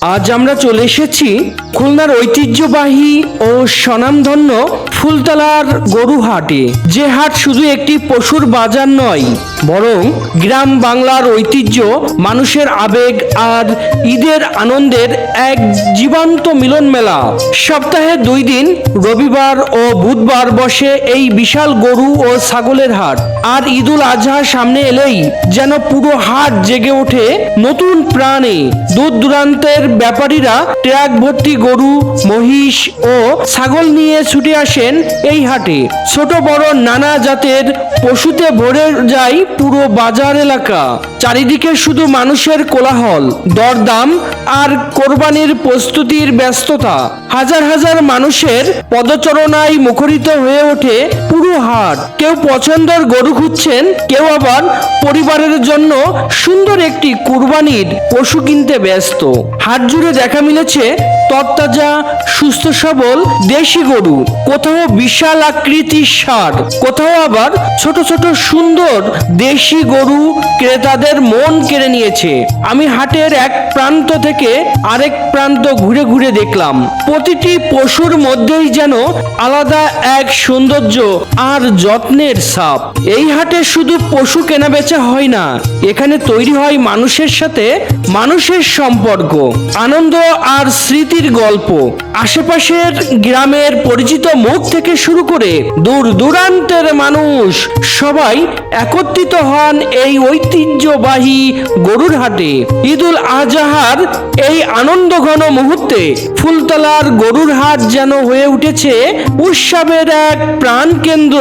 আজ আমরা চলে এসেছি খুলনার ঐতিহ্যবাহী ও স্বনামধন্য ফুলতলার গরুহাটে। যে হাট শুধু একটি পশুর বাজার নয়, বরং গ্রাম বাংলার ঐতিহ্য, মানুষের আবেগ আর ঈদের আনন্দের এক জীবন্ত মিলন মেলা। সপ্তাহে 2 দিন রবিবার ও বুধবার বসে এই বিশাল গরু ও ছাগলের হাট। আর ঈদুল আজহা সামনে এলেই যেন পুরো হাট জেগে ওঠে নতুন প্রাণে। দূর দূরান্তের ব্যাপারীরা ট্রাক ভর্তি গরু, মহিষ ও ছাগল নিয়ে ছুটে আসেন এই হাটে। ছোট বড় নানা জাতের পশুতে ভরে যায় পুরো বাজার এলাকা। চারিদিকে শুধু মানুষের কোলাহল, দরদাম আর কোরবানির প্রস্তুতির ব্যস্ততা। হাজার হাজার মানুষের পদচারণায় মুখরিত হয়ে ওঠে পুরো হাট। কেউ পছন্দের গরু খুঁজছেন, কেউ আবার পরিবারের জন্য সুন্দর একটি কুরবানির পশু কিনতে ব্যস্ত। হাট জুড়ে দেখা মিলেছে তরতাজা সুস্থ সবল দেশি গরু, কোথাও বিশাল আকৃতির ষাঁড়, কোথাও আবার ছোট ছোট সুন্দর দেশি গরু ক্রেতাদের মন কেড়ে নিয়েছে। আমি হাটের এক প্রান্ত থেকে আরেক প্রান্ত ঘুরে ঘুরে দেখলাম, প্রতিটি পশুর মধ্যেই যেন আলাদা এক সৌন্দর্য আর যত্নের ছাপ। এই হাটে শুধু পশু কেনা বেচা হয় না, এখানে তৈরি হয় মানুষের সাথে মানুষের সম্পর্ক, আনন্দ আর স্মৃতির গল্প। আশেপাশের গ্রামের পরিচিত মুখ থেকে শুরু করে দূর দূরান্তের মানুষ সবাই একত্রিত হন এই ঐতিহ্যবাহী গরুর হাটে। ঈদুল আজহার এই আনন্দ ঘন মুহূর্তে ফুলতলার গরুর হাট যেন হয়ে উঠেছে উৎসবের এক প্রাণ কেন্দ্র।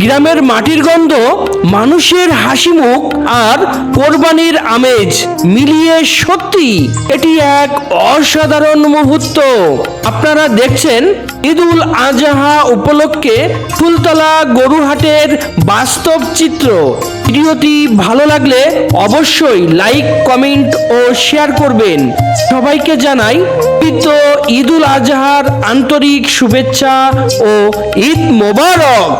গ্রামের মাটির গন্ধ, মানুষের হাসি মুখ আর কোরবানির আমেজ মিলিয়ে সত্যি এটি এক অসাধারণ মুহূর্ত। আপনারা দেখছেন ঈদুল আজহা উপলক্ষে ফুলতলা গরুহাটের বাস্তব চিত্র। ভিডিওটি ভালো লাগলে অবশ্যই লাইক, কমেন্ট ও শেয়ার করবেন। সবাইকে জানাই পবিত্র ঈদুল আজহার আন্তরিক শুভেচ্ছা ও ঈদ মোবারক।